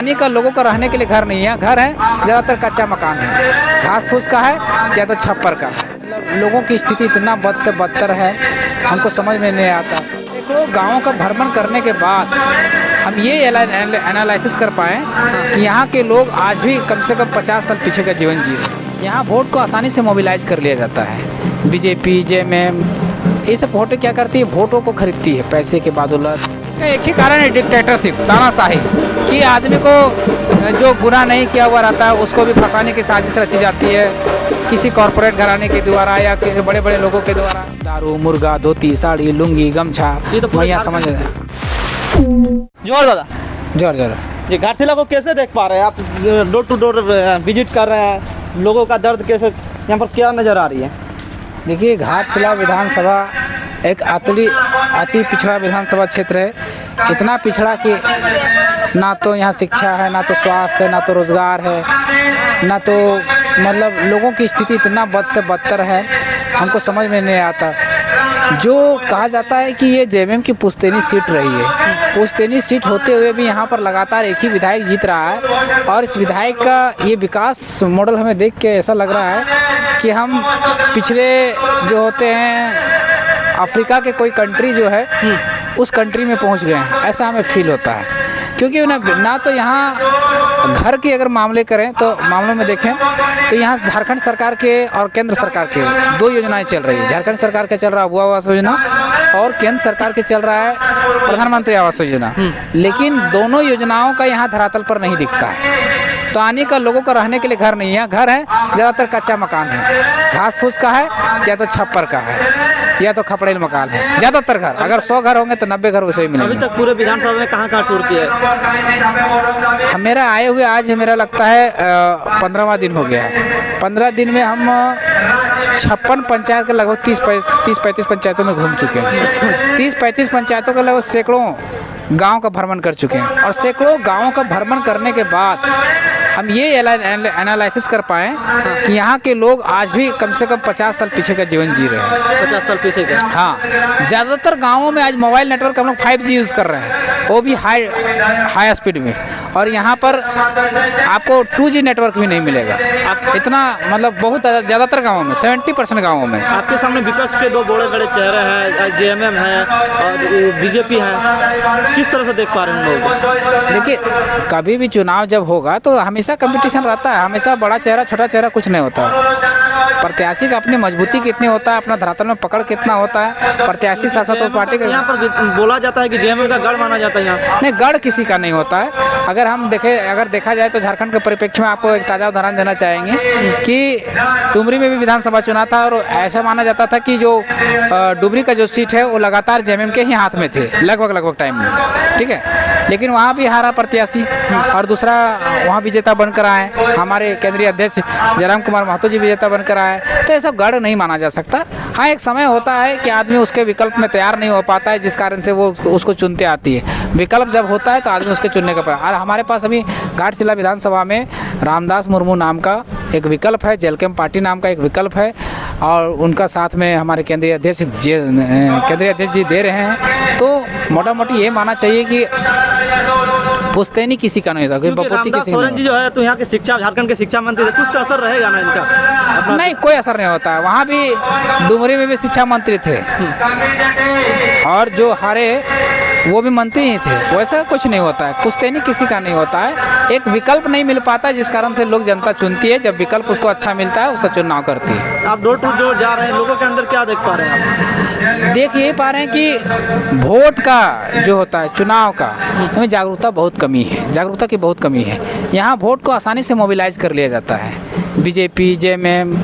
का लोगों का रहने के लिए घर नहीं है, घर है ज़्यादातर कच्चा मकान है, घास फूस का है या तो छप्पर का। मतलब लोगों की स्थिति इतना बद से बदतर है, हमको समझ में नहीं आता। सैकड़ों गाँव का भ्रमण करने के बाद हम ये एनालिसिस कर पाए कि यहाँ के लोग आज भी कम से कम 50 साल पीछे का जीवन जी रहे हैं। यहाँ वोट को आसानी से मोबिलाइज कर लिया जाता है। बीजेपी, जेएमएम ये सब वोटें क्या करती है, वोटों को खरीदती है पैसे के बदौलत। इसका एक ही कारण है डिक्टेटरशिप, तानाशाही, कि आदमी को जो गुनाह नहीं किया हुआ रहता है उसको भी फंसाने की साजिश रची जाती है किसी कॉरपोरेट घराने के द्वारा या किसी बड़े बड़े लोगों के द्वारा। दारू, मुर्गा, धोती, साड़ी, लुंगी, गमछा, ये तो भैया समझ रहे हैं। जोर दादा जोर जोर ये घाटशिला को कैसे देख पा रहे हैं आप? डोर टू डोर विजिट कर रहे हैं, लोगों का दर्द कैसे यहाँ पर क्या नज़र आ रही है? देखिए, घाटशिला विधानसभा एक अति पिछड़ा विधानसभा क्षेत्र है। इतना पिछड़ा कि ना तो यहाँ शिक्षा है, ना तो स्वास्थ्य है, ना तो रोजगार है, ना तो मतलब लोगों की स्थिति इतना बद से बदतर है, हमको समझ में नहीं आता। जो कहा जाता है कि ये जेएमएम की पुश्तैनी सीट रही है, पुश्तैनी सीट होते हुए भी यहाँ पर लगातार एक ही विधायक जीत रहा है। और इस विधायक का ये विकास मॉडल हमें देख के ऐसा लग रहा है कि हम पिछले जो होते हैं अफ्रीका के कोई कंट्री जो है उस कंट्री में पहुँच गए हैं, ऐसा हमें फील होता है। क्योंकि ना तो यहाँ घर के अगर मामले करें तो मामलों में देखें तो यहाँ झारखंड सरकार के और केंद्र सरकार के दो योजनाएं चल रही है। झारखंड सरकार का चल रहा है अबुआ आवास योजना और केंद्र सरकार के चल रहा है प्रधानमंत्री आवास योजना, लेकिन दोनों योजनाओं का यहाँ धरातल पर नहीं दिखता है। तो आने का लोगों का रहने के लिए घर नहीं है, घर है ज़्यादातर कच्चा मकान है, घास फूस का है या तो छप्पर का है या तो खपड़ेल मकान है। ज़्यादातर घर, अगर 100 घर होंगे तो 90 घर उसे ही मिलेंगे। अभी तक पूरे विधानसभा में कहाँ टूर किया है? मेरा आए हुए आज मेरा लगता है 15वां दिन हो गया है। 15 दिन में हम 56 पंचायत के लगभग 30-35 पंचायतों में घूम चुके हैं। 30-35 पंचायतों के लगभग सैकड़ों गांव का भ्रमण कर चुके हैं। और सैकड़ों गांवों का भ्रमण करने के बाद हम ये एनालिसिस कर पाए कि यहाँ के लोग आज भी कम से कम 50 साल पीछे का जीवन जी रहे हैं। 50 साल पीछे का? हाँ, ज़्यादातर गांवों में आज मोबाइल नेटवर्क हम लोग 5G यूज़ कर रहे हैं, वो भी हाई स्पीड में। और यहाँ पर आपको 2G नेटवर्क भी नहीं मिलेगा। आप इतना मतलब बहुत ज़्यादातर गाँवों में 70% गाँवों में। आपके सामने विपक्ष के दो बड़े बड़े चेहरे हैं, जेएमएम है और बीजेपी है, किस तरह से देख पा रहे हैं लोग? देखिए, कभी भी चुनाव जब होगा तो हमेशा कंपटीशन रहता है, हमेशा बड़ा चेहरा छोटा चेहरा कुछ नहीं होता है। प्रत्याशी का अपनी मजबूती कितनी होता है, अपना धरातल में पकड़ कितना होता है, प्रत्याशी शासक और पार्टी का। यहाँ पर बोला जाता है कि जेएमएम का गढ़ माना जाता है यहाँ। नहीं, गढ़ किसी का नहीं होता है। अगर देखा जाए तो झारखंड के परिप्रेक्ष्य में आपको एक ताज़ा उदाहरण देना चाहेंगे कि डुमरी में भी विधानसभा चुना था और ऐसा माना जाता था कि जो डुमरी का जो सीट है वो लगातार जेएमएम के ही हाथ में थे लगभग टाइम में, ठीक है। लेकिन वहाँ भी हारा प्रत्याशी और दूसरा वहाँ विजेता बनकर आए, हमारे केंद्रीय अध्यक्ष जयराम कुमार महतो जी विजेता बनकर आए। तो ये सब गढ़ नहीं माना जा सकता। हाँ, एक समय होता है कि आदमी उसके विकल्प में तैयार नहीं हो पाता है, जिस कारण से वो उसको चुनते आती है। विकल्प जब होता है तो आदमी उसके चुनने का और हमारे पास अभी घाटशिला विधानसभा में रामदास मुर्मू नाम का एक विकल्प है, जेलकेम पार्टी नाम का एक विकल्प है और उनका साथ में हमारे केंद्रीय अध्यक्ष जी दे रहे हैं। तो मोटा मोटी ये माना चाहिए कि पुश्तैनी किसी का नहीं था, रामदास सोरेन जी जो है तो यहाँ के शिक्षा, झारखंड के शिक्षा मंत्री थे, कुछ तो असर रहेगा ना इनका? नहीं, कोई असर नहीं होता है। वहाँ भी डुमरी में भी शिक्षा मंत्री थे और जो हारे वो भी मंत्री ही थे, तो ऐसा कुछ नहीं होता है। पुश्तैनी किसी का नहीं होता है। एक विकल्प नहीं मिल पाता जिस कारण से लोग जनता चुनती है। जब विकल्प उसको अच्छा मिलता है उसका चुनाव करती है। आप डोर टू डोर जा रहे हैं, लोगों के अंदर क्या देख पा रहे हैं आप? देख ये पा रहे हैं कि वोट का जो होता है, चुनाव का, हमें जागरूकता बहुत कमी है, जागरूकता की बहुत कमी है। यहाँ वोट को आसानी से मोबिलाइज कर लिया जाता है। बीजेपी, जेएमएम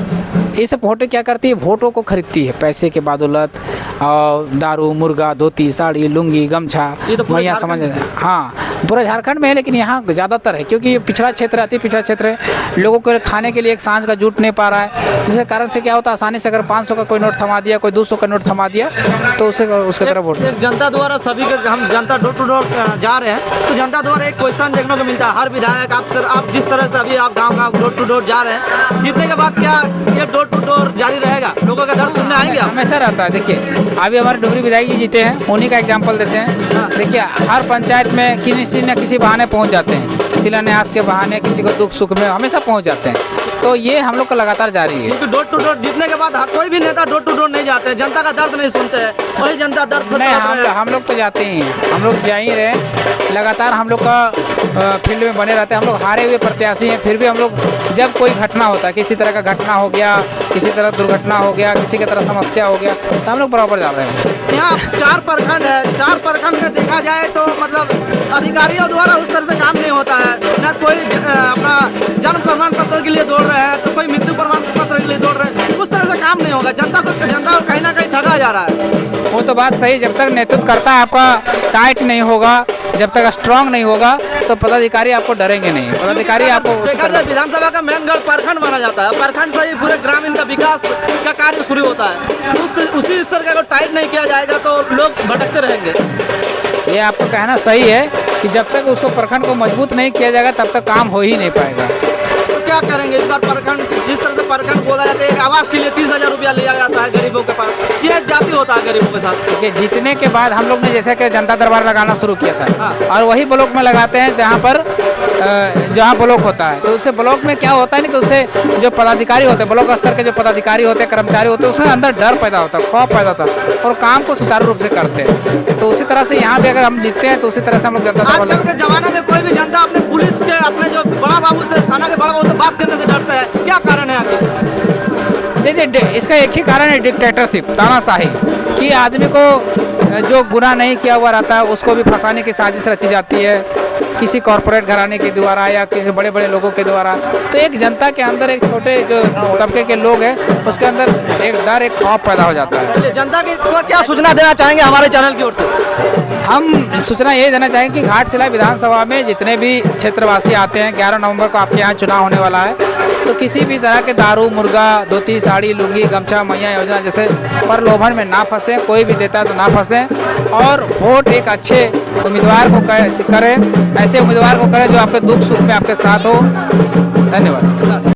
ये सब वोटें क्या करती है, वोटों को खरीदती है पैसे के बदौलत। और दारू, मुर्गा, धोती, साड़ी, लुंगी, गमछा, भैया समझ रहे हैं। हाँ, पूरा झारखंड में है, लेकिन यहाँ ज़्यादातर है क्योंकि ये पिछड़ा क्षेत्र है, पिछड़ा क्षेत्र है। लोगों को खाने के लिए एक सांझ का जुट नहीं पा रहा है, जिसके कारण से क्या होता है, आसानी से अगर 500 का कोई नोट थमा दिया, कोई 200 का नोट थमा दिया तो उसके तरफ वोट। जनता द्वारा सभी के, हम जनता डोर टू डोर जा रहे हैं तो जनता द्वारा एक क्वेश्चन देखने को मिलता है। हर विधायक आप जिस तरह से अभी आप गाँव डोर टू डोर जा रहे हैं, जीतने के बाद क्या ये डोर टू डोर जारी रहेगा? लोगों का दर्द सुनने आएंगे? हमेशा रहता है। देखिए, अभी हमारे डुमरी विधायक जी जीते हैं, उन्हीं का एग्जाम्पल देते हैं। देखिए, हर पंचायत में किसी न किसी बहाने पहुंच जाते हैं। शिलान्यास के बहाने, किसी को दुख सुख में हमेशा पहुंच जाते हैं। तो ये हम लोग का लगातार जारी है। क्योंकि डोर टू डोर जीतने के बाद कोई भी नेता डोर टू डोर नहीं जाते, जनता का दर्द नहीं सुनते हैं, वही जनता दर्द से नहीं, तड़प रहे हैं। हम लोग तो जाते ही हैं, हम लोग जा ही रहे लगातार। हम लोग का फील्ड में बने रहते हैं। हम लोग हारे हुए प्रत्याशी हैं, फिर भी हम लोग जब कोई घटना होता है, किसी तरह का घटना हो गया, किसी तरह दुर्घटना हो गया, किसी की तरह समस्या हो गया, तो हम लोग बराबर जा रहे हैं। यहाँ 4 प्रखंड है, 4 प्रखंड में देखा जाए तो मतलब अधिकारियों द्वारा उस तरह से काम नहीं होता है। न कोई अपना जन्म प्रमाण पत्र के लिए दौड़ रहे हैं, तो कोई मृत्यु प्रमाण पत्र के लिए दौड़ रहे हैं। उस तरह से काम नहीं होगा। जनता को कहीं ना कहीं ठगा जा रहा है। वो तो बात सही, जब तक नेतृत्व करता है आपका टाइट नहीं होगा, जब तक स्ट्रांग नहीं होगा, तो पदाधिकारी आपको डरेंगे नहीं। पदाधिकारी आपको देखा जाए विधानसभा का मेन गढ़ प्रखंड माना जाता है। प्रखंड से ही पूरे ग्रामीण का विकास का कार्य शुरू होता है। उसी स्तर का अगर टाइट नहीं किया जाएगा तो लोग भटकते रहेंगे। ये आपका कहना सही है कि जब तक उसको प्रखंड को मजबूत नहीं किया जाएगा तब तक काम हो ही नहीं पाएगा। तो क्या करेंगे इस बार? प्रखंड जिस तरह से प्रखंड बोला जाता है, एक आवास के लिए 30,000 रुपया लिया जाता है गरीबों के पास, ये जाति होता है गरीबों के साथ। देखिए, जीतने के बाद हम लोग ने जैसे कि जनता दरबार लगाना शुरू किया था, हाँ। और वही ब्लॉक में लगाते हैं जहाँ ब्लॉक होता है। तो उससे ब्लॉक में क्या होता है ना कि उससे जो पदाधिकारी होते हैं, ब्लॉक स्तर के जो पदाधिकारी होते हैं, कर्मचारी होते हैं, उसमें अंदर डर पैदा होता है, खौफ पैदा होता है, और काम को सुचारू रूप से करते हैं। तो उसी तरह से यहाँ भी अगर हम जीतते हैं तो उसी तरह से हम लोग जनता दरबार आजकल के जमाने में कोई भी जनता अपने पुलिस के, अपने जो बड़ा बाबू से, थाना के बड़ा बाबू से बात करने से डरता है। क्या कारण है आखिर? देखिए, इसका एक ही कारण है, डिक्टेटरशिप, तानाशाही, कि आदमी को जो गुनाह नहीं किया हुआ रहता है उसको भी फंसाने की साजिश रची जाती है, किसी कॉरपोरेट घराने के द्वारा या किसी बड़े बड़े लोगों के द्वारा। तो एक जनता के अंदर, एक छोटे जो तबके के लोग हैं, उसके अंदर एक डर, एक खौफ पैदा हो जाता है। जनता को क्या सूचना देना चाहेंगे हमारे चैनल की ओर से? हम सूचना ये देना चाहेंगे कि घाटशिला विधानसभा में जितने भी क्षेत्रवासी आते हैं, 11 नवंबर को आपके यहाँ चुनाव होने वाला है, तो किसी भी तरह के दारू, मुर्गा, धोती, साड़ी, लुंगी, गमछा, मैया योजना जैसे प्रलोभन में ना फंसे। कोई भी देता है तो ना फंसे, और वोट एक अच्छे उम्मीदवार को करें, ऐसे उम्मीदवार को करें जो आपके दुख सुख में आपके साथ हो। धन्यवाद।